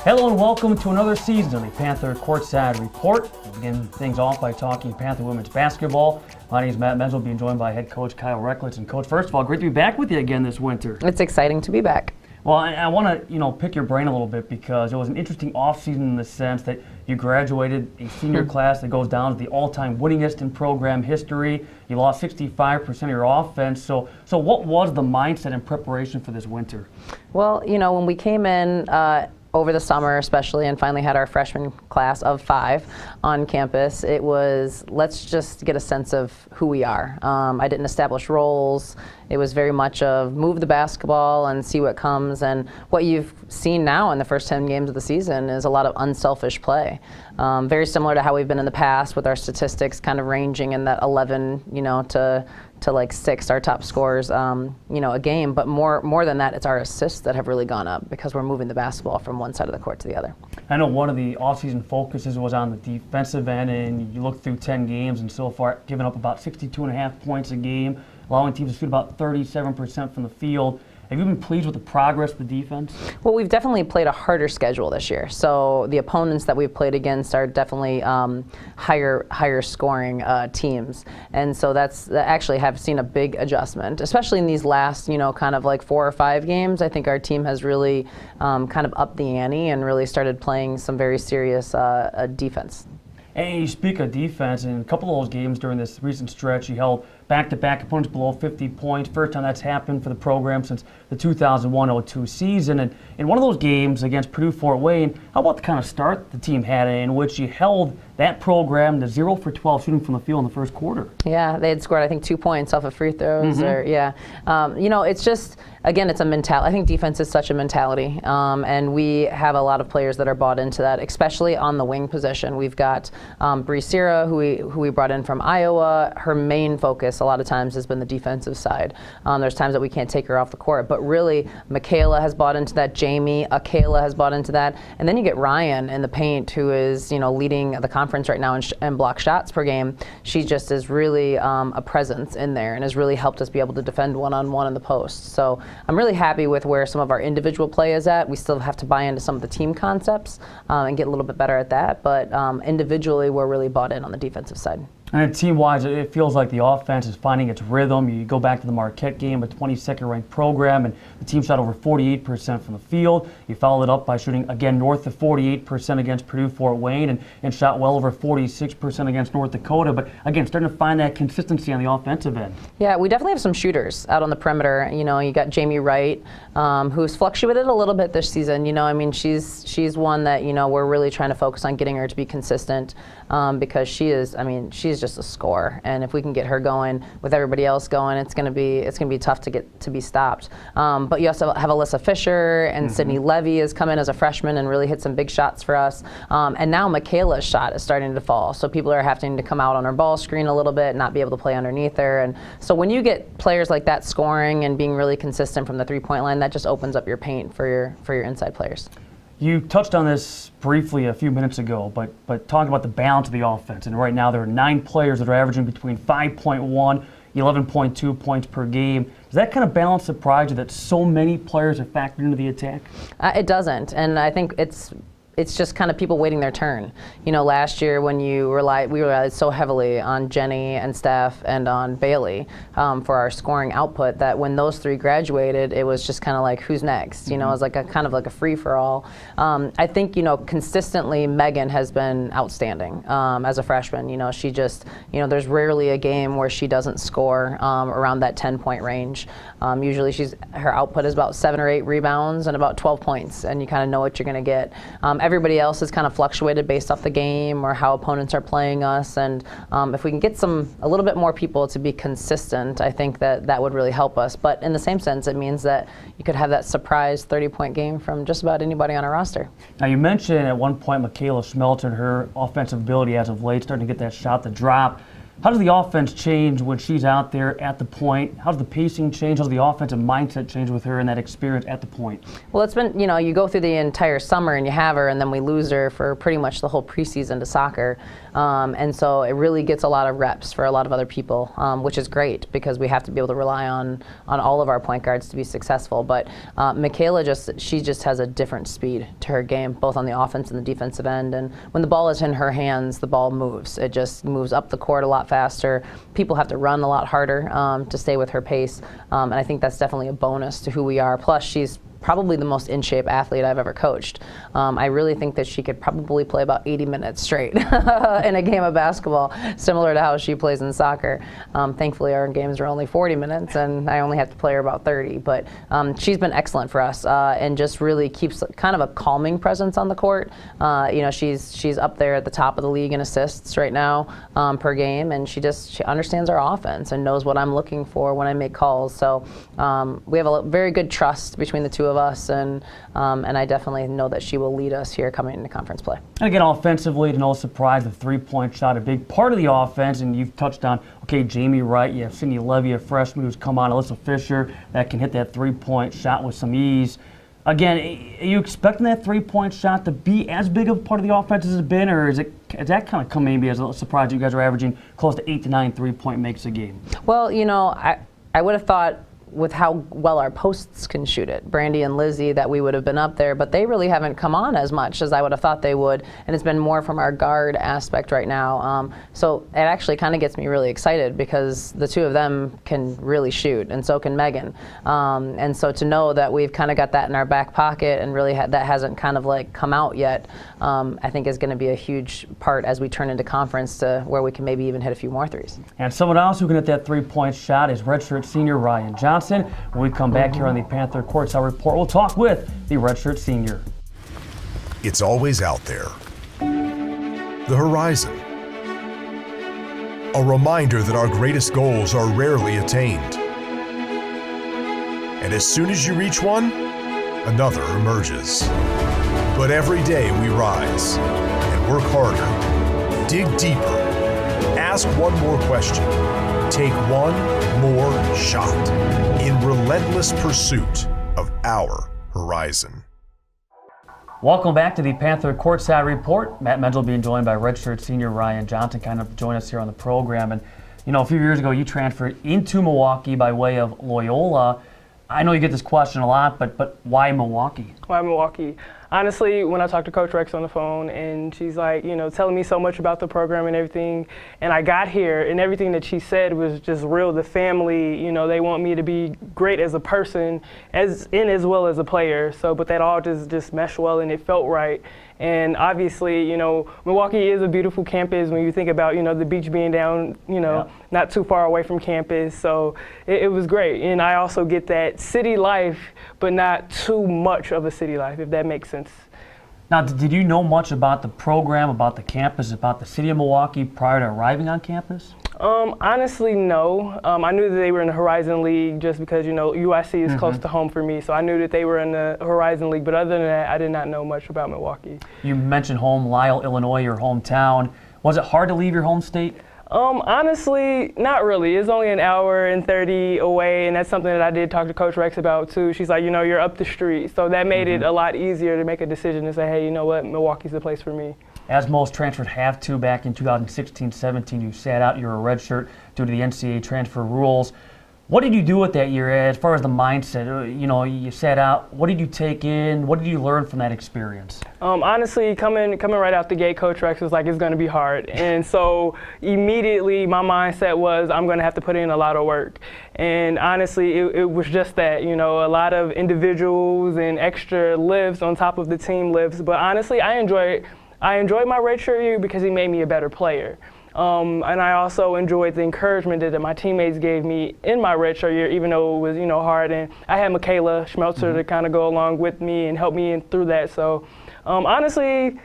Hello and welcome to another season of the Panther Courtside Report. We'll begin things off by talking Panther women's basketball. My name is Matt Menzel, being joined by head coach Kyle Recklitz. And coach, first of all, great to be back with you again this winter. It's exciting to be back. Well, I want to pick your brain a little bit because it was an interesting offseason in the sense that you graduated a senior class that goes down as the all-time winningest in program history. You lost 65% of your offense. So what was the mindset in preparation for this winter? Well, when we came in over the summer especially and finally had our freshman class of 5 on campus, it was let's just get a sense of who we are. I didn't establish roles. It was very much of move the basketball and see what comes. And what you've seen now in the first 10 games of the season is a lot of unselfish play. Very similar to how we've been in the past with our statistics kind of ranging in that 11, to like 6, our top scorers, a game. But more than that, it's our assists that have really gone up because we're moving the basketball from one side of the court to the other. I know one of the offseason focuses was on the defensive end, and you look through 10 games and so far giving up about 62.5 points a game, allowing teams to shoot about 37% from the field. Have you been pleased with the progress of the defense? Well, we've definitely played a harder schedule this year. So the opponents that we've played against are definitely higher scoring teams. And so that actually have seen a big adjustment, especially in these last, kind of like 4 or 5 games. I think our team has really kind of upped the ante and really started playing some very serious defense. And you speak of defense, in a couple of those games during this recent stretch, you held back-to-back opponents below 50 points. First time that's happened for the program since the 2001-02 season. And in one of those games against Purdue-Fort Wayne, how about the kind of start the team had in which you held that program to 0 for 12 shooting from the field in the first quarter? Yeah, they had scored, I think, 2 points off of free throws. It's just, again, it's a mentality. I think defense is such a mentality, and we have a lot of players that are bought into that, especially on the wing position. We've got Bree Sierra, who we brought in from Iowa. Her main focus a lot of times has been the defensive side. There's times that we can't take her off the court, but really Michaela has bought into that. Jamie, Akayla has bought into that, and then you get Ryan in the paint, who is leading the conference right now in block shots per game. She just is really a presence in there and has really helped us be able to defend one-on-one in the post. So I'm really happy with where some of our individual play is at. We still have to buy into some of the team concepts and get a little bit better at that, but individually we're really bought in on the defensive side. And team-wise, it feels like the offense is finding its rhythm. You go back to the Marquette game, a 22nd ranked program, and the team shot over 48% from the field. You followed it up by shooting, again, north of 48% against Purdue-Fort Wayne and shot well over 46% against North Dakota. But, again, starting to find that consistency on the offensive end. Yeah, we definitely have some shooters out on the perimeter. You got Jamie Wright, who's fluctuated a little bit this season. She's one that, we're really trying to focus on getting her to be consistent because she's just a scorer, and if we can get her going with everybody else going, it's going to be tough to be stopped. But you also have Alyssa Fisher and Sydney Levy has come in as a freshman and really hit some big shots for us. And now Michaela's shot is starting to fall, so people are having to come out on her ball screen a little bit, not be able to play underneath her. And so when you get players like that scoring and being really consistent from the 3-point line, that just opens up your paint for your inside players. You touched on this briefly a few minutes ago, but talk about the balance of the offense. And right now there are 9 players that are averaging between 5.1, 11.2 points per game. Does that kind of balance surprise you that so many players are factored into the attack? It doesn't, and I think it's just kind of people waiting their turn. Last year when we relied so heavily on Jenny and Steph and on Bailey for our scoring output that when those 3 graduated, it was just kind of like, who's next? It was like a free-for-all. I think, consistently Megan has been outstanding as a freshman. She just, there's rarely a game where she doesn't score around that 10-point range. Usually her output is about 7 or 8 rebounds and about 12 points, and you kind of know what you're going to get. Everybody else has kind of fluctuated based off the game or how opponents are playing us, and if we can get a little bit more people to be consistent, I think that would really help us. But in the same sense, it means that you could have that surprise 30-point game from just about anybody on our roster. Now, you mentioned at one point Michaela Schmelter and her offensive ability as of late, starting to get that shot to drop. How does the offense change when she's out there at the point? How does the pacing change? How does the offensive mindset change with her and that experience at the point? Well, it's been, you go through the entire summer and you have her, and then we lose her for pretty much the whole preseason to soccer. And so it really gets a lot of reps for a lot of other people, which is great because we have to be able to rely on all of our point guards to be successful. But Michaela she just has a different speed to her game, both on the offense and the defensive end. And when the ball is in her hands, the ball moves. It just moves up the court a lot faster. People have to run a lot harder to stay with her pace. And I think that's definitely a bonus to who we are. Plus, she's probably the most in-shape athlete I've ever coached. I really think that she could probably play about 80 minutes straight in a game of basketball, similar to how she plays in soccer. Thankfully, our games are only 40 minutes, and I only have to play her about 30. But she's been excellent for us and just really keeps kind of a calming presence on the court. She's up there at the top of the league in assists right now per game, and she understands our offense and knows what I'm looking for when I make calls. So we have a very good trust between the two of us, and I definitely know that she will lead us here coming into conference play. And again, offensively, to no surprise, the three-point shot, a big part of the offense, and you've touched on, Jamie Wright, you have Sydney Levy, a freshman who's come on, Alyssa Fisher, that can hit that three-point shot with some ease. Again, are you expecting that three-point shot to be as big of a part of the offense as it's been, or is that kind of come maybe as a surprise? You guys are averaging close to 8 to 9 three-point makes a game. Well, I would have thought with how well our posts can shoot it, Brandy and Lizzie, that we would have been up there, but they really haven't come on as much as I would have thought they would, and it's been more from our guard aspect right now. So it actually kind of gets me really excited because the two of them can really shoot, and so can Megan. And so to know that we've kind of got that in our back pocket and really that hasn't kind of like come out yet, I think is going to be a huge part as we turn into conference to where we can maybe even hit a few more threes. And someone else who can hit that three-point shot is redshirt senior Ryan Johnson. When we come back here on the Panther Courtside Report, we'll talk with the redshirt senior. It's always out there. The horizon. A reminder that our greatest goals are rarely attained. And as soon as you reach one, another emerges. But every day we rise and work harder, dig deeper, ask one more question, take one more shot in relentless pursuit of our horizon. Welcome back to the Panther Courtside Report. Matt Menzel being joined by redshirt senior Ryan Johnson, kind of join us here on the program. And a few years ago you transferred into Milwaukee by way of Loyola. I know you get this question a lot, but why Milwaukee? Why Milwaukee? Honestly, when I talked to Coach Rex on the phone and she's like, telling me so much about the program and everything, and I got here and everything that she said was just real. The family, they want me to be great as a person, as well as a player. So, but that all just meshed well and it felt right. And obviously, Milwaukee is a beautiful campus when you think about, the beach being down, not too far away from campus. So it was great. And I also get that city life, but not too much of a city life, if that makes sense. Now, did you know much about the program, about the campus, about the city of Milwaukee prior to arriving on campus? Honestly, no. I knew that they were in the Horizon League just because, UIC is close to home for me. So I knew that they were in the Horizon League. But other than that, I did not know much about Milwaukee. You mentioned home, Lisle, Illinois, your hometown. Was it hard to leave your home state? Honestly, not really. It's only an hour and 30 away, and that's something that I did talk to Coach Rex about too. She's like, you're up the street. So that made it a lot easier to make a decision and say, hey, you know what, Milwaukee's the place for me. As most transfers have to, back in 2016-17, you sat out. You were a redshirt due to the NCAA transfer rules. What did you do with that year as far as the mindset? You sat out. What did you take in? What did you learn from that experience? Honestly, coming right out the gate, Coach Rex was like, it's going to be hard. And so immediately my mindset was, I'm going to have to put in a lot of work. And honestly, it was just that, a lot of individuals and extra lifts on top of the team lifts. But honestly, I enjoyed my redshirt year because it made me a better player. And I also enjoyed the encouragement that my teammates gave me in my redshirt year, even though it was, hard. And I had Michaela Schmelzer to kind of go along with me and help me through that. So honestly,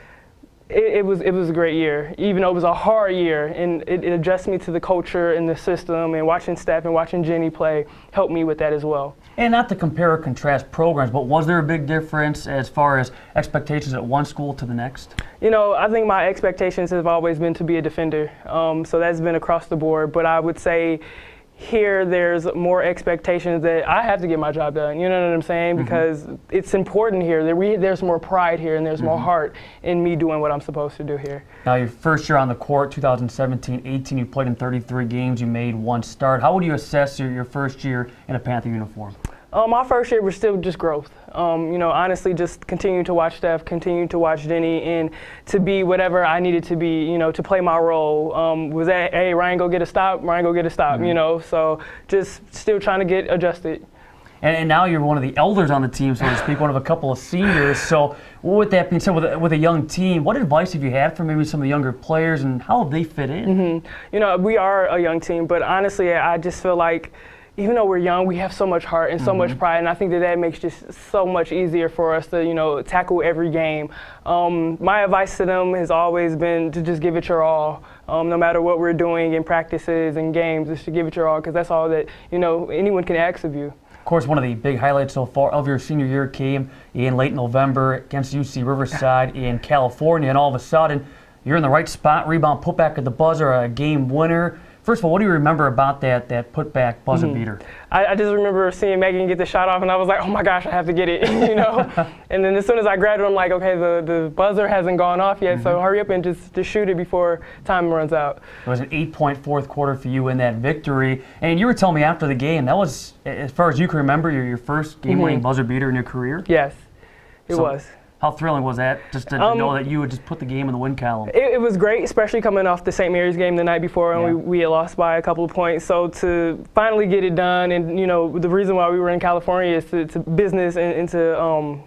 it was a great year, even though it was a hard year. And it adjusted me to the culture and the system, and watching Steph and watching Jenny play helped me with that as well. And not to compare or contrast programs, but was there a big difference as far as expectations at one school to the next? You know, I think my expectations have always been to be a defender. So that's been across the board. But I would say here there's more expectations that I have to get my job done. You know what I'm saying? Because it's important here. There's more pride here and there's more heart in me doing what I'm supposed to do here. Now, your first year on the court, 2017-18, you played in 33 games. You made one start. How would you assess your first year in a Panther uniform? My first year was still just growth. You know, honestly, just continuing to watch Steph, continuing to watch Denny, and to be whatever I needed to be, you know, to play my role. Was that, hey, Ryan, go get a stop, Ryan, go get a stop, you know? So just still trying to get adjusted. And now you're one of the elders on the team, so to speak, one of a couple of seniors. So with that being said, with a young team, what advice have you had for maybe some of the younger players, and how have they fit in? You know, we are a young team, but honestly, I just feel like even though we're young, we have so much heart and so much pride, and I think that makes just so much easier for us to, you know, tackle every game. My advice to them has always been to just give it your all, no matter what we're doing in practices and games, just to give it your all, because that's all that, you know, anyone can ask of you. Of course, one of the big highlights so far of your senior year came in late November against UC Riverside in California, and all of a sudden, you're in the right spot, rebound, putback at the buzzer, a game winner. First of all, what do you remember about that putback buzzer beater? I just remember seeing Megan get the shot off, and I was like, oh my gosh, I have to get it, you know? And then as soon as I grabbed it, I'm like, okay, the buzzer hasn't gone off yet, so hurry up and just shoot it before time runs out. It was an 8-point fourth quarter for you in that victory. And you were telling me after the game, that was, as far as you can remember, your first game-winning buzzer beater in your career? Yes, it was. How thrilling was that, just to know that you would just put the game in the win column? It was great, especially coming off the St. Mary's game the night before, and we had lost by a couple of points. So to finally get it done, and you know, the reason why we were in California is to business and to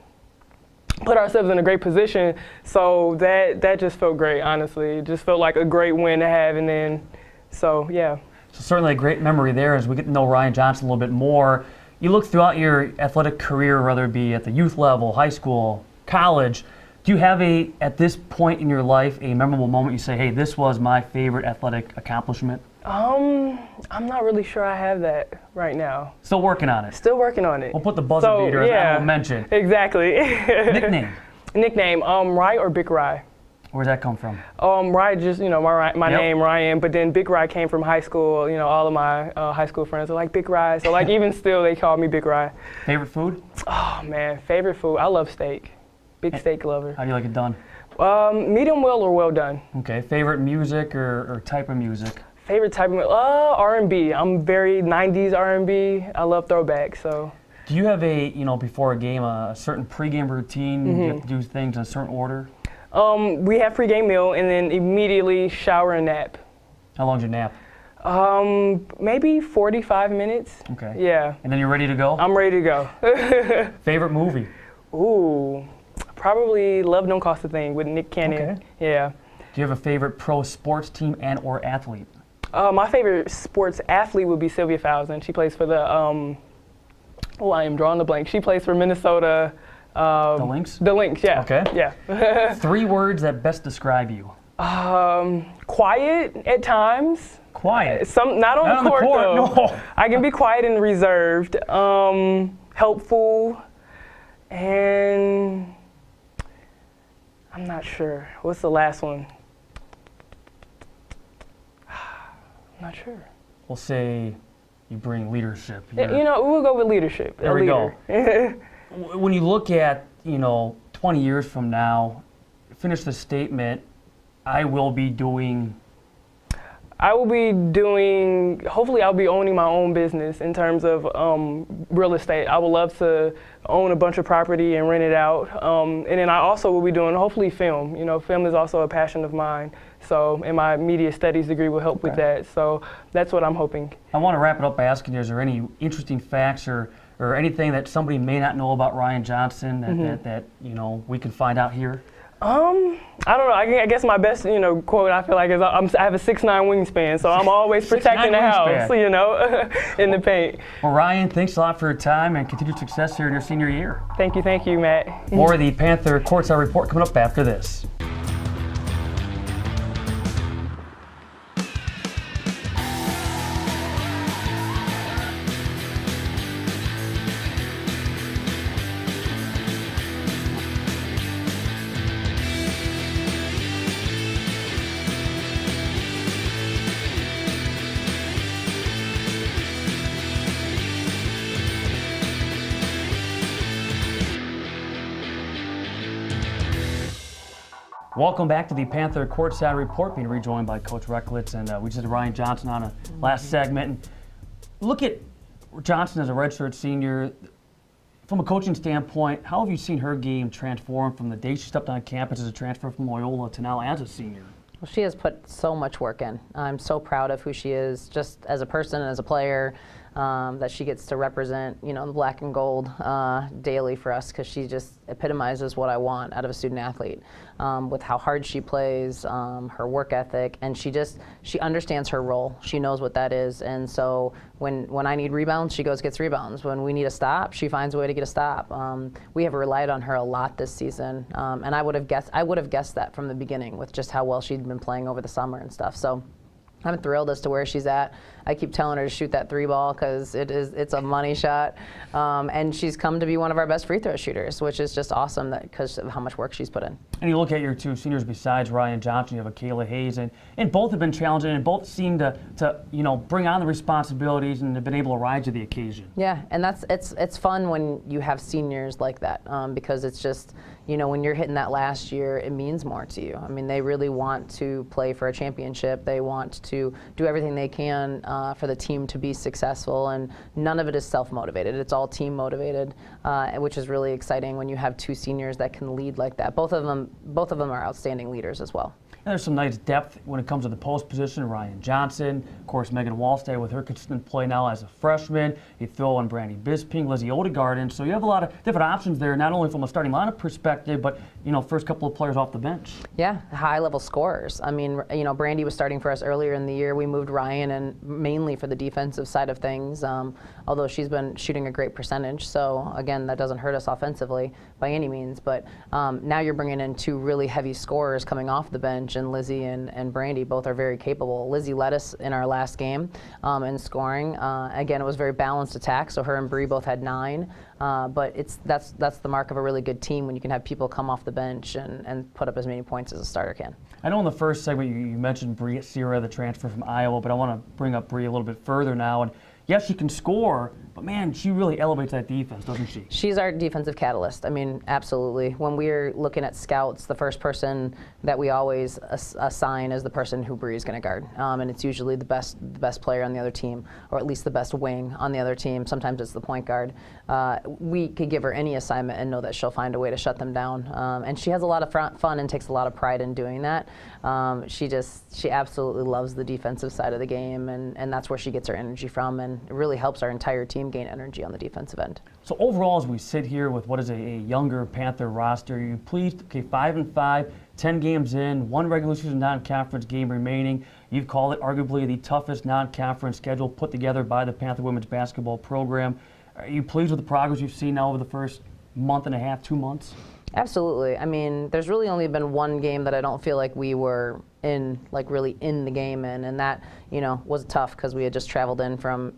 put ourselves in a great position. So that just felt great, honestly. It just felt like a great win to have, and then, so yeah. So certainly a great memory there as we get to know Ryan Johnson a little bit more. You look throughout your athletic career, whether it be at the youth level, high school, college, do you have at this point in your life, a memorable moment you say, hey, this was my favorite athletic accomplishment? I'm not really sure I have that right now. Still working on it? Still working on it. We'll put the buzzer beater as I will mention. Exactly. Nickname? Nickname, Rye or Big Rye? Where's that come from? Rye, just, you know, my name, Ryan, but then Big Rye came from high school. You know, all of my high school friends are like Big Rye. So like even still, they call me Big Rye. Favorite food? Oh man, favorite food, I love steak. Big steak lover. How do you like it done? Medium well or well done. Okay. Favorite music or type of music? Favorite type of R&B. I'm very 90s R&B. I love throwback. So. Do you have before a game, a certain pregame routine? You have to do things in a certain order? We have pregame meal and then immediately shower and nap. How long's your nap? Maybe 45 minutes. Okay. Yeah. And then you're ready to go? I'm ready to go. Favorite movie? Ooh, probably Love Don't Cost a Thing with Nick Cannon. Okay. Yeah. Do you have a favorite pro sports team and or athlete? My favorite sports athlete would be Sylvia Fowles. She plays for the, I am drawing the blank. She plays for Minnesota. The Lynx? The Lynx, yeah. Okay. Yeah. 3 words that best describe you. Quiet at times. Quiet? Not on the court, though. No. I can be quiet and reserved. Helpful. And I'm not sure. What's the last one? I'm not sure. We'll say you bring leadership. You know, we'll go with leadership. There we go. When you look at, 20 years from now, finish the statement, I will be doing, hopefully I'll be owning my own business in terms of real estate. I would love to own a bunch of property and rent it out. And then I also will be doing, hopefully, film. You know, film is also a passion of mine. So, and my media studies degree will help with that. So that's what I'm hoping. I want to wrap it up by asking you, is there any interesting facts or anything that somebody may not know about Ryan Johnson that we can find out here? I don't know. I guess my best, quote I feel like is I have a 6'9" wingspan, so I'm always protecting the house, in the paint. Well, Ryan, thanks a lot for your time and continued success here in your senior year. Thank you, Matt. More of the Panther Courtside Report coming up after this. Welcome back to the Panther Courtside Report, being rejoined by Coach Recklitz, and we just had Ryan Johnson on a last segment. And look at Johnson as a redshirt senior. From a coaching standpoint, how have you seen her game transform from the day she stepped on campus as a transfer from Loyola to now as a senior? Well, she has put so much work in. I'm so proud of who she is, just as a person and as a player, that she gets to represent, the black and gold daily for us, because she just epitomizes what I want out of a student athlete, with how hard she plays, her work ethic, and she understands her role. She knows what that is, and so when I need rebounds, she goes gets rebounds. When we need a stop, she finds a way to get a stop. We have relied on her a lot this season, and I would have guessed that from the beginning with just how well she'd been playing over the summer and stuff. So I'm thrilled as to where she's at. I keep telling her to shoot that 3-ball because it's a money shot, and she's come to be one of our best free throw shooters, which is just awesome because of how much work she's put in. And you look at your two seniors besides Ryan Johnson, you have Kayla Hayes, and both have been challenging, and both seem to bring on the responsibilities and have been able to rise to the occasion. Yeah, and it's fun when you have seniors like that, because it's just, when you're hitting that last year, it means more to you. I mean, they really want to play for a championship. They want to do everything they can for the team to be successful, and none of it is self-motivated. It's all team-motivated, which is really exciting when you have two seniors that can lead like that. Both of them are outstanding leaders as well. And there's some nice depth when it comes to the post position. Ryan Johnson, of course, Megan Wallstad with her consistent play now as a freshman. You throw in Brandy Bisping, Lizzie Odegaard, and so you have a lot of different options there, not only from a starting lineup perspective, but first couple of players off the bench. Yeah, high-level scorers. I mean, Brandy was starting for us earlier in the year. We moved Ryan, and mainly for the defensive side of things, although she's been shooting a great percentage. So again, that doesn't hurt us offensively by any means. But now you're bringing in two really heavy scorers coming off the bench. And Lizzie and Brandy both are very capable. Lizzie led us in our last game in scoring. Again, it was a very balanced attack, so her and Bree both had 9. But that's the mark of a really good team when you can have people come off the bench and put up as many points as a starter can. I know in the first segment you mentioned Bree Sierra, the transfer from Iowa, but I want to bring up Bree a little bit further now. And yes, she can score, but man, she really elevates that defense, doesn't she? She's our defensive catalyst. I mean, absolutely. When we're looking at scouts, the first person that we always assign is the person who Bree is going to guard, and it's usually the best player on the other team, or at least the best wing on the other team. Sometimes it's the point guard. We could give her any assignment and know that she'll find a way to shut them down. And she has a lot of fun and takes a lot of pride in doing that. She absolutely loves the defensive side of the game, and that's where she gets her energy from, and it really helps our entire team gain energy on the defensive end. So overall, as we sit here with what is a younger Panther roster, are you pleased? Okay, 5-5, 10 games in, 1 regular season non-conference game remaining. You've called it arguably the toughest non-conference schedule put together by the Panther women's basketball program. Are you pleased with the progress you've seen now over the first month and a half, 2 months? Absolutely. I mean, there's really only been one game that I don't feel like we were really in the game in, and that was tough because we had just traveled in from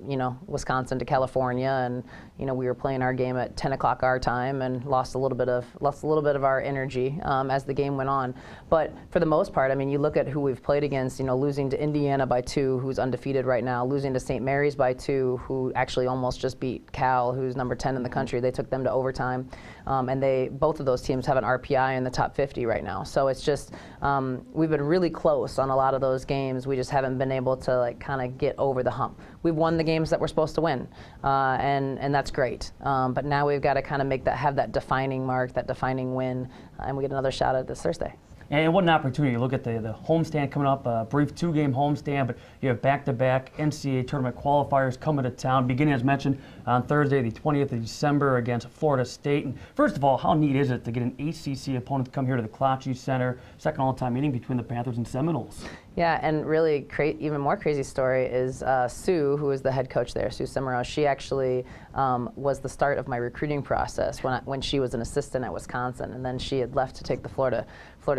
Wisconsin to California, and we were playing our game at 10 o'clock our time and lost a little bit of our energy as the game went on. But for the most part, I mean, you look at who we've played against. Losing to Indiana by 2, who's undefeated right now, losing to St. Mary's by 2, who actually almost just beat Cal, who's number 10 in the country. They took them to overtime, and both of those teams have an RPI in the top 50 right now. So it's just we've been really close on a lot of those games. We just haven't been able to kind of get over the hump. We've won the games that we're supposed to win, and that's great. But now we've got to kind of have that defining mark, that defining win, and we get another shot at it this Thursday. And what an opportunity. Look at the homestand coming up, a brief 2-game homestand, but you have back-to-back NCAA tournament qualifiers coming to town, beginning, as mentioned, on Thursday, the 20th of December against Florida State. And first of all, how neat is it to get an ACC opponent to come here to the Cloutchy Center, second all-time meeting between the Panthers and Seminoles? Yeah, and really even more crazy story is Sue, who is the head coach there, Sue Cimarow. She actually was the start of my recruiting process when she was an assistant at Wisconsin, and then she had left to take the Florida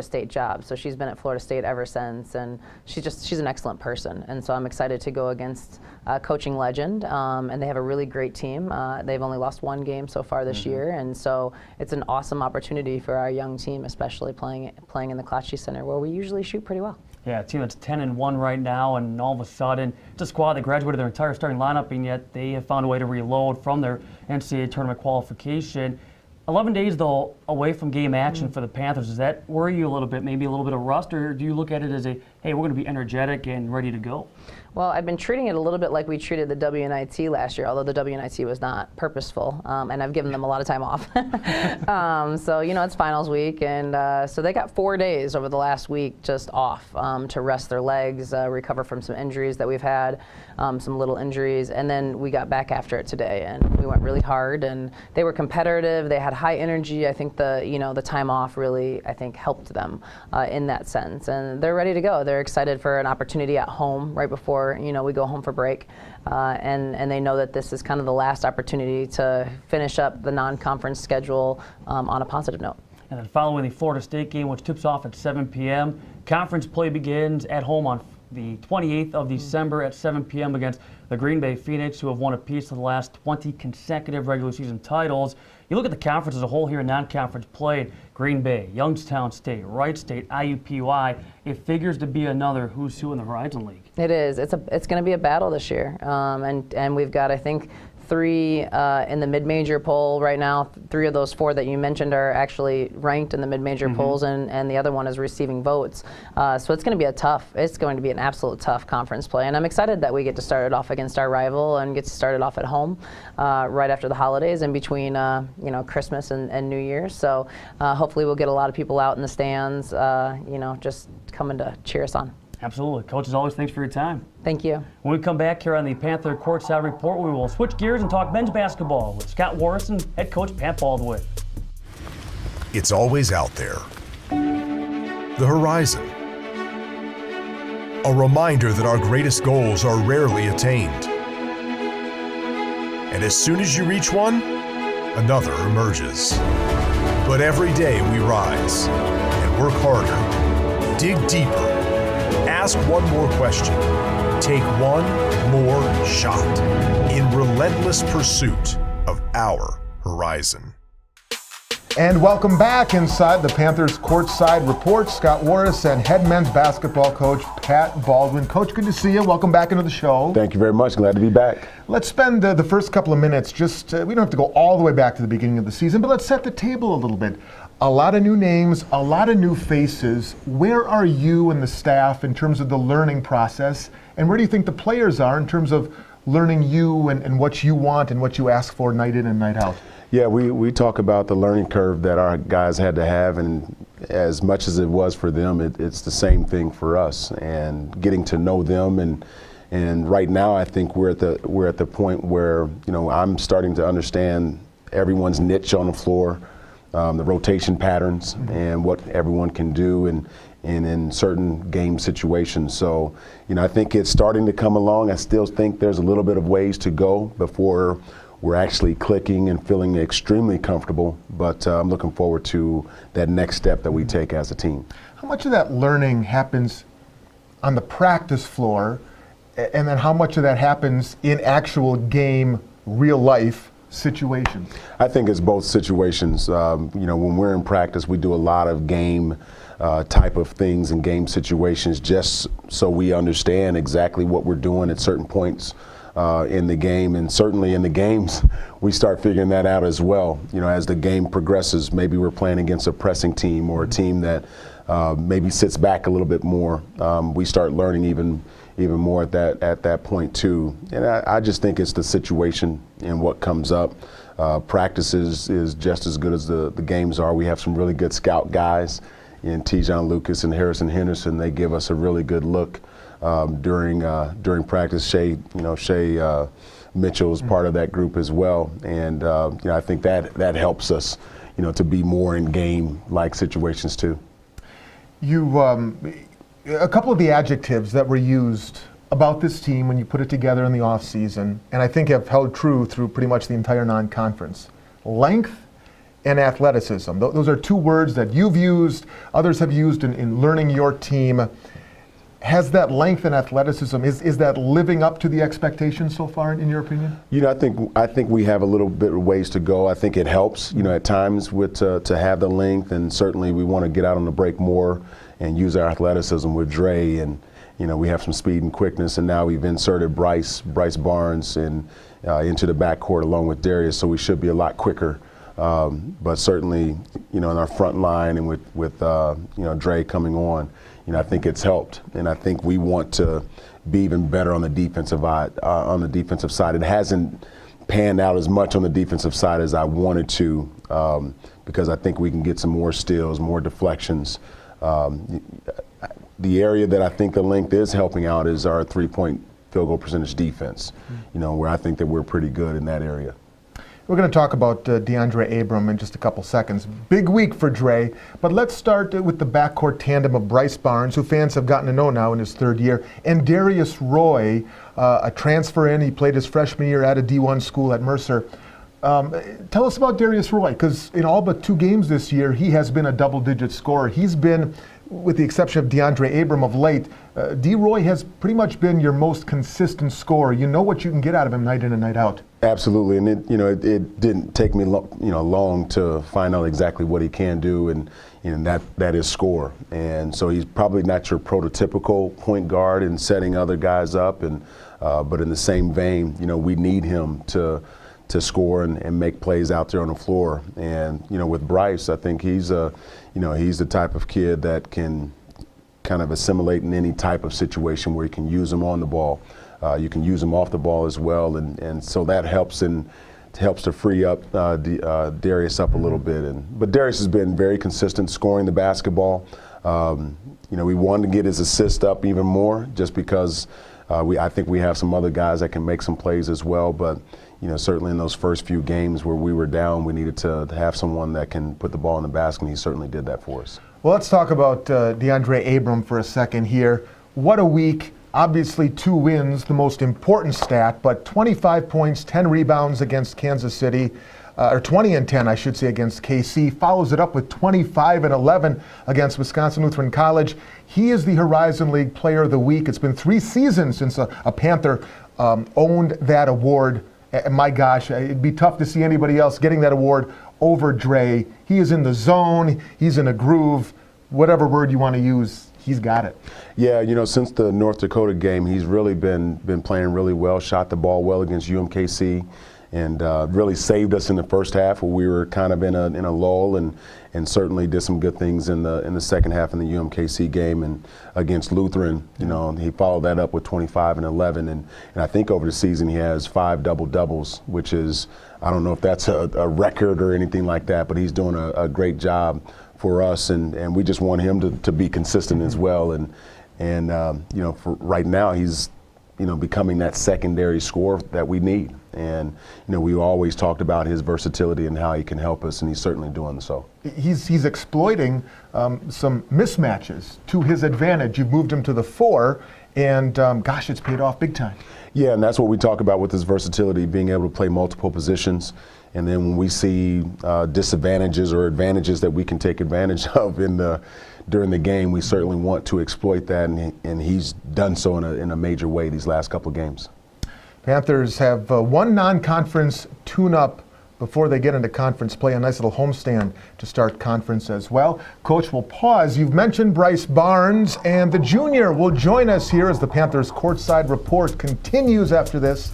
State job. So she's been at Florida State ever since, and she's an excellent person. And so I'm excited to go against coaching legend, and they have a really great team. They've only lost 1 game so far this year, and so it's an awesome opportunity for our young team, especially playing in the Cloutchy Center, where we usually shoot pretty well. Yeah, a team that's 10-1 right now, and all of a sudden, it's a squad that graduated their entire starting lineup, and yet they have found a way to reload from their NCAA tournament qualification. 11 days, though, away from game action for the Panthers. Does that worry you a little bit, maybe a little bit of rust, or do you look at it as a, hey, we're going to be energetic and ready to go? Well, I've been treating it a little bit like we treated the WNIT last year, although the WNIT was not purposeful, and I've given them a lot of time off. So, it's finals week, and so they got 4 days over the last week just off to rest their legs, recover from some injuries that we've had, some little injuries, and then we got back after it today, and we went really hard, and they were competitive. They had high energy. I think the time off really, I think, helped them in that sense, and they're ready to go. They're excited for an opportunity at home right before we go home for break, and they know that this is kind of the last opportunity to finish up the non-conference schedule on a positive note. And then following the Florida State game, which tips off at 7 p.m., conference play begins at home on the 28th of December at 7 p.m. against the Green Bay Phoenix, who have won a piece of the last 20 consecutive regular season titles. You look at the conference as a whole here in non-conference play. Green Bay, Youngstown State, Wright State, IUPUI. It figures to be another who's who in the Horizon League. It is. It's going to be a battle this year, and we've got, I think, 3 in the mid-major poll right now. 3 of those 4 that you mentioned are actually ranked in the mid-major polls, and the other one is receiving votes. So it's going to be an absolute tough conference play, and I'm excited that we get to start it off against our rival and get to start it off at home right after the holidays in between Christmas and New Year's. So hopefully we'll get a lot of people out in the stands, just coming to cheer us on. Absolutely. Coach, as always, thanks for your time. Thank you. When we come back here on the Panther Courtside Report, we will switch gears and talk men's basketball with Scott Warris and head coach Pat Baldwin. It's always out there. The horizon. A reminder that our greatest goals are rarely attained. And as soon as you reach one, another emerges. But every day we rise and work harder, dig deeper, ask one more question, take one more shot in relentless pursuit of our horizon. And welcome back inside the Panthers Courtside Report. Scott Warris and head men's basketball coach Pat Baldwin. Coach, good to see you. Welcome back into the show. Thank you very much. Glad to be back. Let's spend the first couple of minutes we don't have to go all the way back to the beginning of the season, but let's set the table a little bit. A lot of new names, a lot of new faces. Where are you and the staff in terms of the learning process? And where do you think the players are in terms of learning you and what you want and what you ask for night in and night out? Yeah, we talk about the learning curve that our guys had to have, and as much as it was for them, it's the same thing for us, and getting to know them. And right now I think we're at the point where I'm starting to understand everyone's niche on the floor, the rotation patterns, and what everyone can do and in certain game situations. So, I think it's starting to come along. I still think there's a little bit of ways to go before we're actually clicking and feeling extremely comfortable, but I'm looking forward to that next step that we take as a team. How much of that learning happens on the practice floor, and then how much of that happens in actual game, real life situations? I think it's both situations. When we're in practice, we do a lot of game type of things and game situations just so we understand exactly what we're doing at certain points in the game, and certainly in the games we start figuring that out as well. As the game progresses, maybe we're playing against a pressing team or a team that maybe sits back a little bit more. We start learning even more at that point too. And I just think it's the situation and what comes up. Practice is just as good as the games are. We have some really good scout guys in T-John Lucas and Harrison Henderson. They give us a really good look during practice. Shea Mitchell is part of that group as well, and I think that helps us, to be more in game-like situations too. A couple of the adjectives that were used about this team when you put it together in the offseason, and I think have held true through pretty much the entire non-conference: length and athleticism. Those are 2 words that you've used, others have used in learning your team. Has that length and athleticism, is that living up to the expectations so far, in your opinion? I think we have a little bit of ways to go. I think it helps, at times to have the length, and certainly we want to get out on the break more and use our athleticism with Dre, and we have some speed and quickness, and now we've inserted Bryce Barnes into the backcourt along with Darius, so we should be a lot quicker But certainly, in our front line and with Dre coming on, I think it's helped. And I think we want to be even better on the defensive side. It hasn't panned out as much on the defensive side as I wanted to, because I think we can get some more steals, more deflections. The area that I think the length is helping out is our three-point field goal percentage defense, where I think that we're pretty good in that area. We're going to talk about DeAndre Abram in just a couple seconds. Big week for Dre, but let's start with the backcourt tandem of Bryce Barnes, who fans have gotten to know now in his third year, and Darius Roy, a transfer in. He played his freshman year at a D1 school at Mercer. Tell us about Darius Roy, because in all but 2 games this year, he has been a double-digit scorer. He's been, with the exception of DeAndre Abram of late, D-Roy has pretty much been your most consistent scorer. You know what you can get out of him night in and night out. Absolutely, and it didn't take me long to find out exactly what he can do, and that is score. And so he's probably not your prototypical point guard in setting other guys up, and but in the same vein, we need him to score and make plays out there on the floor. And with Bryce, I think he's he's the type of kid that can kind of assimilate in any type of situation where you can use him on the ball. You can use him off the ball as well, and so that helps to free up Darius up a little bit. But Darius has been very consistent scoring the basketball. We wanted to get his assist up even more, just because I think we have some other guys that can make some plays as well. But certainly in those first few games where we were down, we needed to have someone that can put the ball in the basket, and he certainly did that for us. Well, let's talk about DeAndre Abram for a second here. What a week. Obviously 2 wins, the most important stat, but 25 points, 10 rebounds against Kansas City, or 20 and 10, I should say, against KC. Follows it up with 25 and 11 against Wisconsin Lutheran College. He is the Horizon League Player of the Week. It's been 3 seasons since a Panther owned that award. And my gosh, it'd be tough to see anybody else getting that award over Dre. He is in the zone. He's in a groove. Whatever word you want to use, he's got it. Yeah, since the North Dakota game, he's really been playing really well, shot the ball well against UMKC, and really saved us in the first half where we were kind of in a lull, and certainly did some good things in the second half in the UMKC game. And against Lutheran, he followed that up with 25 and 11, and I think over the season he has 5 double-doubles, which is, I don't know if that's a record or anything like that, but he's doing a great job for us, and we just want him to be consistent as well. And for right now, he's becoming that secondary scorer that we need. And we always talked about his versatility and how he can help us, and he's certainly doing so. He's exploiting some mismatches to his advantage. You've moved him to the 4, and gosh, it's paid off big time. Yeah, and that's what we talk about with his versatility, being able to play multiple positions. And then when we see disadvantages or advantages that we can take advantage of during the game, we certainly want to exploit that, and he's done so in a major way these last couple of games. Panthers have 1 non-conference tune-up before they get into conference play, a nice little homestand to start conference as well. Coach, we'll pause. You've mentioned Bryce Barnes, and the junior will join us here as the Panthers Courtside Report continues after this.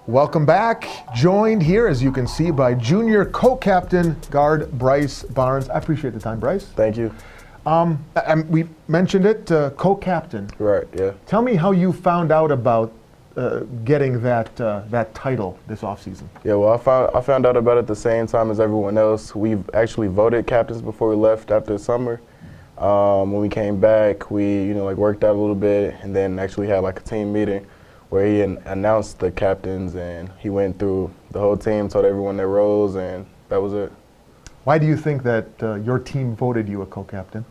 Welcome back. Joined here, as you can see, by junior co-captain guard Bryce Barnes. I appreciate the time, Bryce. Thank you. We mentioned it, co-captain. Right, yeah. Tell me how you found out about getting that title this offseason. Yeah, well, I found out about it the same time as everyone else. We've actually voted captains before we left after the summer. When we came back, we worked out a little bit, and then actually had like a team meeting where he announced the captains, and he went through the whole team, told everyone their roles, and that was it. Why do you think that your team voted you a co-captain?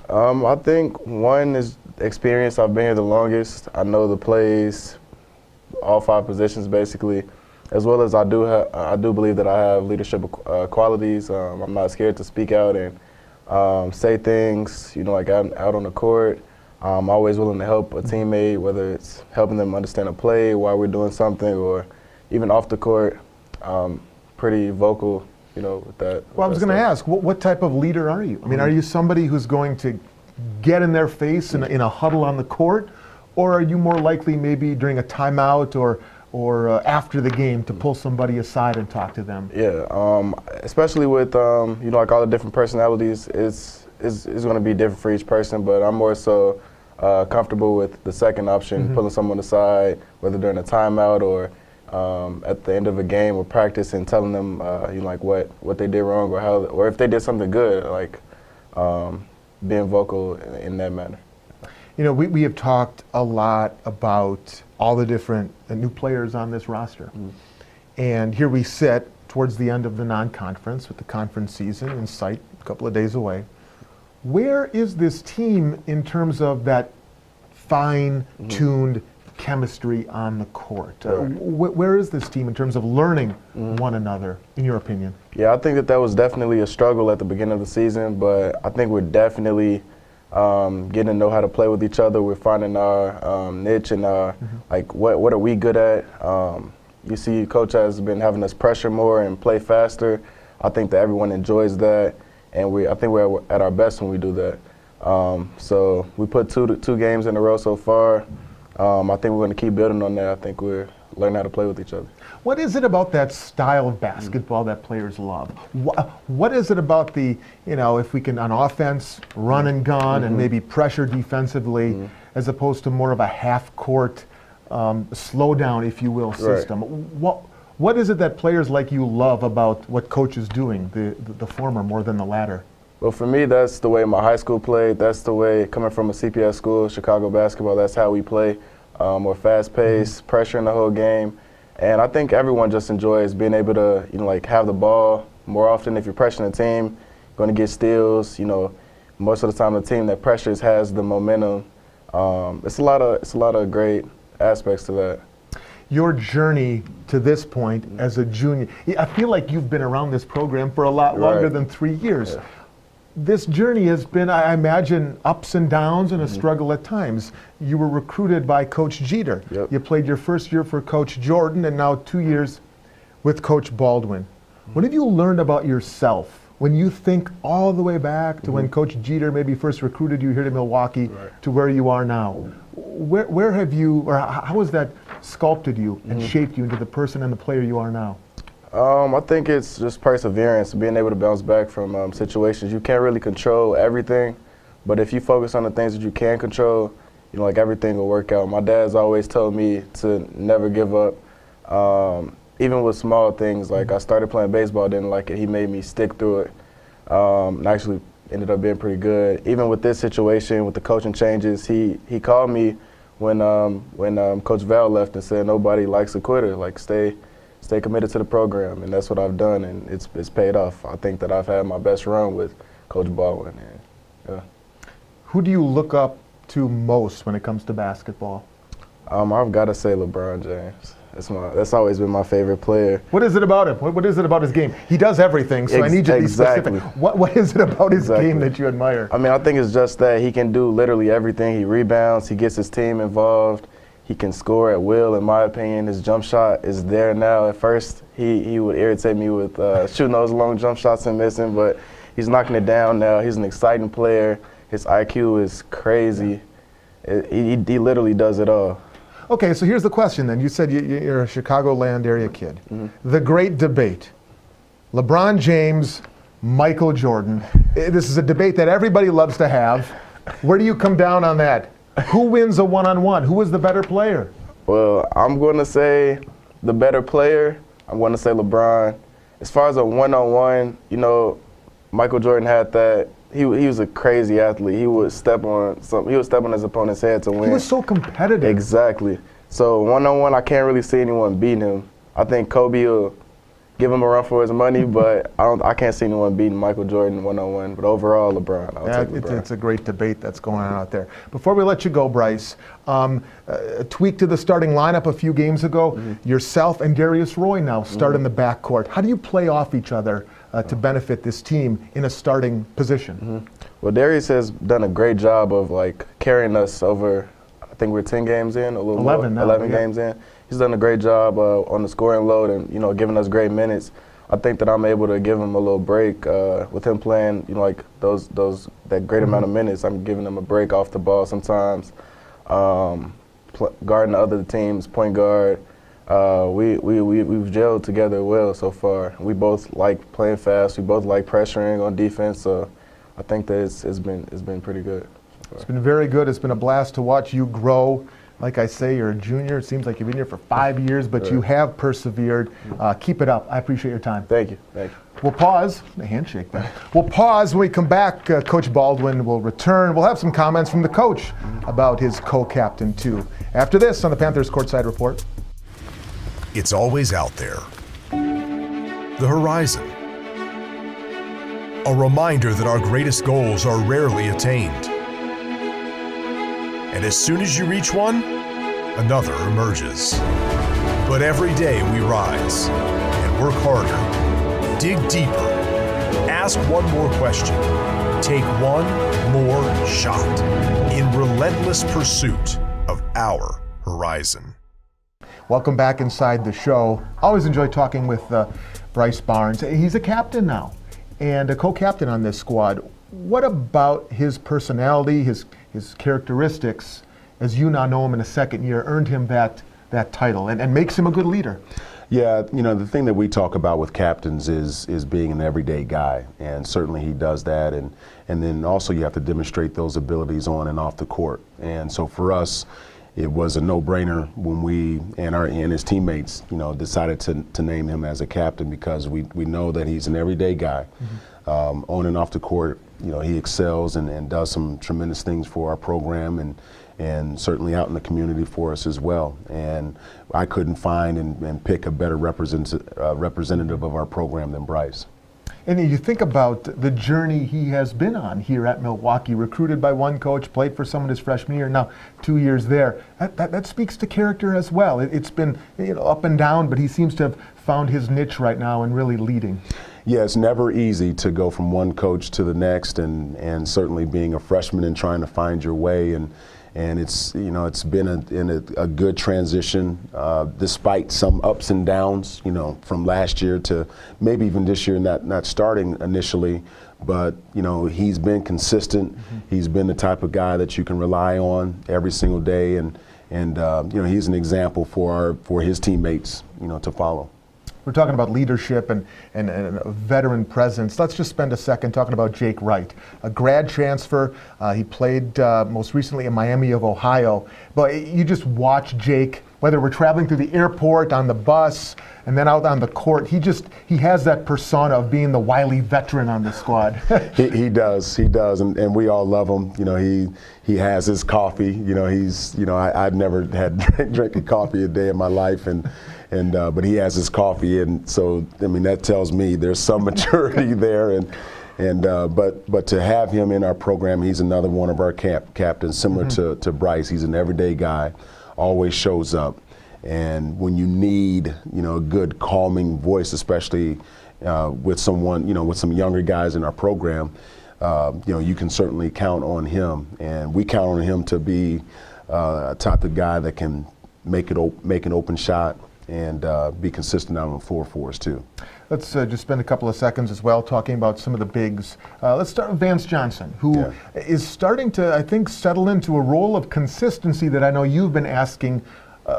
I think one is experience. I've been here the longest. I know the plays, all 5 positions basically. as well as I do believe that I have leadership qualities. I'm not scared to speak out and say things, you know, like out on the court. I'm always willing to help a teammate, whether it's helping them understand a play while we're doing something, or even off the court. Pretty vocal, you know, with that. Well, I was going to ask, what type of leader are you? I mean, are you somebody who's going to get in their face in a huddle on the court, or are you more likely maybe during a timeout or after the game to pull somebody aside and talk to them? Yeah, especially with you know, like all the different personalities, it's going to be different for each person. But I'm more so comfortable with the second option, pulling someone aside, whether during a timeout or at the end of a game or practice, and telling them you know, like what they did wrong or if they did something good, like being vocal in that manner. You know, we have talked a lot about all the different new players on this roster. And here we sit towards the end of the non-conference with the conference season in sight, a couple of days away. Where is this team in terms of that fine-tuned chemistry on the court? Where is this team in terms of learning one another, in your opinion? Yeah, I think that was definitely a struggle at the beginning of the season, but I think we're definitely getting to know how to play with each other. We're finding our niche and like what are we good at. You see, Coach has been having us pressure more and play faster. I think that everyone enjoys that, and I think we're at our best when we do that. So we put two games in a row so far. I think we're going to keep building on that. I think we're learning how to play with each other. What is it about that style of basketball that players love? What is it about the, you know, if we can on offense run and gun and maybe pressure defensively as opposed to more of a half-court slow down, if you will, system? Right. What is it that players like you love about what Coach is doing, the former more than the latter? Well, for me, that's the way my high school played. That's the way, coming from a CPS school, Chicago basketball, that's how we play. More fast-paced, pressure in the whole game. And I think everyone just enjoys being able to, you know, like have the ball more often. If you're pressuring the team, you're going to get steals. You know, most of the time the team that pressures has the momentum. It's a lot of great aspects to that. Your journey to this point as a junior, I feel like you've been around this program for a lot longer than 3 years. Yeah. This journey has been, I imagine, ups and downs and a struggle at times. You were recruited by Coach Jeter. Yep. You played your first year for Coach Jordan and now 2 years with Coach Baldwin. What have you learned about yourself when you think all the way back to when Coach Jeter maybe first recruited you here to Milwaukee to where you are now? Where have you, or how has that sculpted you and shaped you into the person and the player you are now? I think it's just perseverance, being able to bounce back from situations. You can't really control everything, but if you focus on the things that you can control, you know, like everything will work out. My dad's always told me to never give up, even with small things. Like I started playing baseball, didn't like it. He made me stick through it, and actually ended up being pretty good. Even with this situation, with the coaching changes, he called me when Coach Val left and said nobody likes a quitter. Like stay committed to the program, and that's what I've done, and it's paid off. I think that I've had my best run with Coach Baldwin. And, Who do you look up to most when it comes to basketball? I've got to say LeBron James. That's always been my favorite player. What is it about him? What is it about his game? He does everything, so I need you to be specific. What is it about his game that you admire? I mean, I think it's just that he can do literally everything. He rebounds, he gets his team involved. He can score at will, in my opinion. His jump shot is there now. At first, he would irritate me with shooting those long jump shots and missing, but he's knocking it down now. He's an exciting player. His IQ is crazy. He literally does it all. Okay, so here's the question then. You said you're a Chicagoland area kid. The great debate, LeBron James, Michael Jordan. This is a debate that everybody loves to have. Where do you come down on that? Who wins a one-on-one? Who is the better player? Well, I'm going to say the better player. I'm going to say LeBron. As far as a one-on-one, you know, Michael Jordan had that. He was a crazy athlete. He would step on his opponent's head to win. He was so competitive. Exactly. So one-on-one, I can't really see anyone beating him. I think Kobe will give him a run for his money, but I can't see anyone beating Michael Jordan one-on-one. But overall, LeBron. I'll take LeBron. It's a great debate that's going on out there. Before we let you go, Bryce, a tweak to the starting lineup a few games ago. Yourself and Darius Roy now start in the backcourt. How do you play off each other to benefit this team in a starting position? Well, Darius has done a great job of like carrying us over. I think we're 10 games in, a little 11 more, now, 11 games in. He's done a great job on the scoring load and, you know, giving us great minutes. I think that I'm able to give him a little break with him playing, you know, like that great amount of minutes. I'm giving him a break off the ball sometimes, guarding the other team's point guard. We've gelled together well so far. We both like playing fast. We both like pressuring on defense. So I think that it's been pretty good. It's been very good. It's been a blast to watch you grow. Like I say, you're a junior. It seems like you've been here for 5 years, but you have persevered. Keep it up. I appreciate your time. Thank you. Thank you. We'll pause. A handshake there. We'll pause. When we come back, Coach Baldwin will return. We'll have some comments from the coach about his co-captain, too. After this on the Panthers Courtside Report. It's always out there. The horizon. A reminder that our greatest goals are rarely attained. And as soon as you reach one, another emerges. But every day we rise and work harder, dig deeper, ask one more question, take one more shot in relentless pursuit of our horizon. Welcome back inside the show. Always enjoy talking with Bryce Barnes. He's a captain now and a co-captain on this squad. What about his personality, his characteristics, as you now know him in a second year, earned him that title and makes him a good leader? Yeah, you know, the thing that we talk about with captains is being an everyday guy, and certainly he does that, and then also you have to demonstrate those abilities on and off the court. And so for us, it was a no-brainer when we and his teammates, you know, decided to name him as a captain, because we know that he's an everyday guy. On and off the court, you know, he excels and does some tremendous things for our program and certainly out in the community for us as well. And I couldn't find and pick a better representative of our program than Bryce. And you think about the journey he has been on here at Milwaukee, recruited by one coach, played for someone his freshman year, now 2 years there. That speaks to character as well. It's been, you know, up and down, but he seems to have found his niche right now and really leading. Yeah, it's never easy to go from one coach to the next, and certainly being a freshman and trying to find your way, and it's, you know, it's been a good transition despite some ups and downs, you know, from last year to maybe even this year, not starting initially, but you know, he's been consistent. He's been the type of guy that you can rely on every single day, and you know, he's an example for his teammates, you know, to follow. We're talking about leadership and a veteran presence. Let's just spend a second talking about Jake Wright, a grad transfer. He played most recently in Miami of Ohio. But you just watch Jake, whether we're traveling through the airport, on the bus, and then out on the court, he has that persona of being the wily veteran on the squad. He does, and we all love him. You know, he has his coffee. You know, I've never had drinking coffee a day in my life, but he has his coffee, and so I mean that tells me there's some maturity there, but to have him in our program, he's another one of our captains, similar to Bryce. He's an everyday guy, always shows up, and when you need, you know, a good calming voice, especially with someone, you know, with some younger guys in our program, you know, you can certainly count on him, and we count on him to be a type of guy that can make an open shot and be consistent out on the floor for us too. Let's just spend a couple of seconds as well talking about some of the bigs. Let's start with Vance Johnson, who is starting to, I think, settle into a role of consistency that I know you've been asking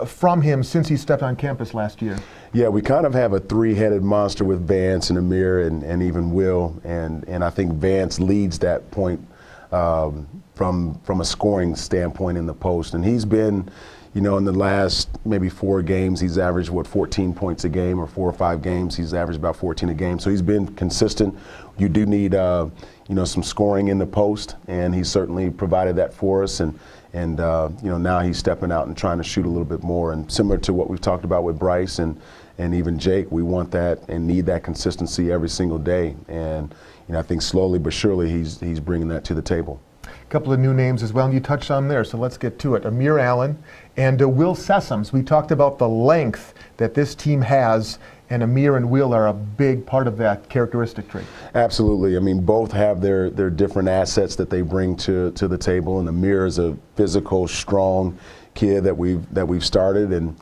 from him since he stepped on campus last year. Yeah, we kind of have a three-headed monster with Vance and Amir and even Will, and I think Vance leads that point from a scoring standpoint in the post, and he's been, in the last maybe 4 games, he's averaged 14 points a game, or 4 or 5 games, he's averaged about 14 a game. So he's been consistent. You do need, some scoring in the post, and he certainly provided that for us. And now he's stepping out and trying to shoot a little bit more. And similar to what we've talked about with Bryce and even Jake, we want that and need that consistency every single day. And I think slowly but surely he's bringing that to the table. A couple of new names as well, and you touched on there, so let's get to it. Amir Allen and Will Sessoms. We talked about the length that this team has, and Amir and Will are a big part of that characteristic trait. Absolutely. I mean, both have their different assets that they bring to the table, and Amir is a physical, strong kid that we've started, and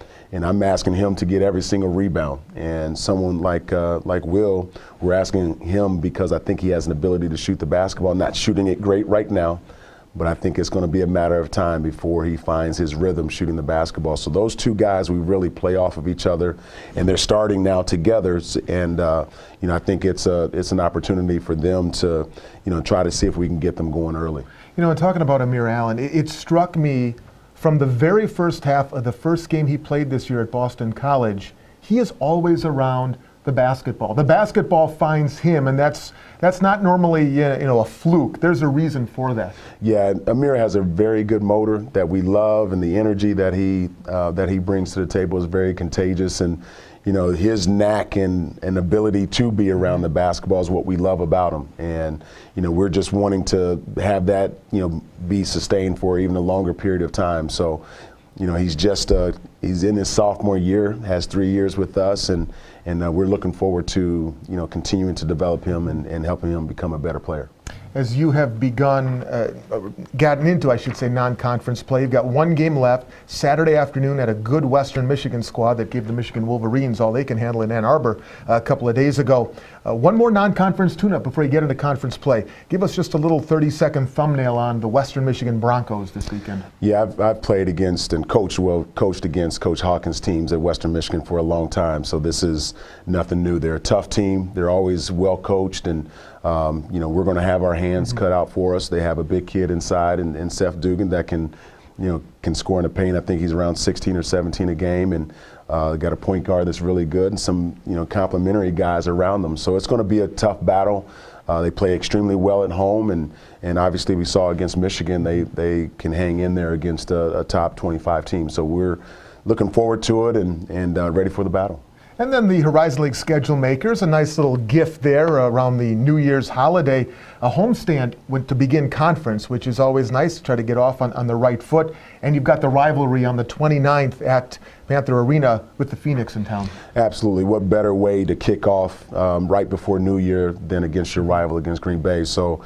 I'm asking him to get every single rebound. And someone like Will, we're asking him because I think he has an ability to shoot the basketball. Not shooting it great right now, but I think it's going to be a matter of time before he finds his rhythm shooting the basketball. So those two guys, we really play off of each other, and they're starting now together. And I think it's an opportunity for them to try to see if we can get them going early. And talking about Amir Allen, it struck me from the very first half of the first game he played this year at Boston College, he is always around the basketball. The basketball finds him, and that's not normally a fluke. There's a reason for that. Yeah, Amir has a very good motor that we love, and the energy that he brings to the table is very contagious. And his knack and ability to be around the basketball is what we love about him. And we're just wanting to have that be sustained for even a longer period of time. So he's in his sophomore year, has 3 years with us, and we're looking forward to continuing to develop him and helping him become a better player. As you have gotten into, I should say, non-conference play, you've got 1 game left Saturday afternoon at a good Western Michigan squad that gave the Michigan Wolverines all they can handle in Ann Arbor a couple of days ago. One more non-conference tune-up before you get into conference play. Give us just a little 30-second thumbnail on the Western Michigan Broncos this weekend. Yeah, I've played against and coached against Coach Hawkins' teams at Western Michigan for a long time, so this is nothing new. They're a tough team. They're always well coached, and we're going to have our hands cut out for us. They have a big kid inside, and Seth Dugan that can score in the paint. I think he's around 16 or 17 a game, and got a point guard that's really good, and some complementary guys around them. So it's going to be a tough battle. They play extremely well at home, and obviously we saw against Michigan they can hang in there against a top 25 team. So we're looking forward to it and ready for the battle. And then the Horizon League schedule makers, a nice little gift there around the New Year's holiday, a homestand to begin conference, which is always nice to try to get off on the right foot. And you've got the rivalry on the 29th at Panther Arena with the Phoenix in town. Absolutely. What better way to kick off right before New Year than against your rival, against Green Bay? So,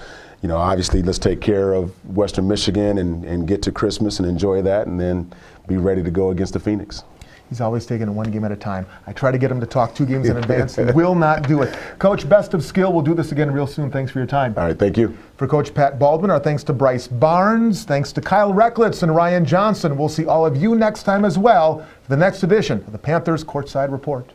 obviously let's take care of Western Michigan and get to Christmas and enjoy that, and then be ready to go against the Phoenix. He's always taking it 1 game at a time. I try to get him to talk 2 games in advance. He will not do it. Coach, best of skill. We'll do this again real soon. Thanks for your time. All right, thank you. For Coach Pat Baldwin, our thanks to Bryce Barnes. Thanks to Kyle Recklitz and Ryan Johnson. We'll see all of you next time as well for the next edition of the Panthers Courtside Report.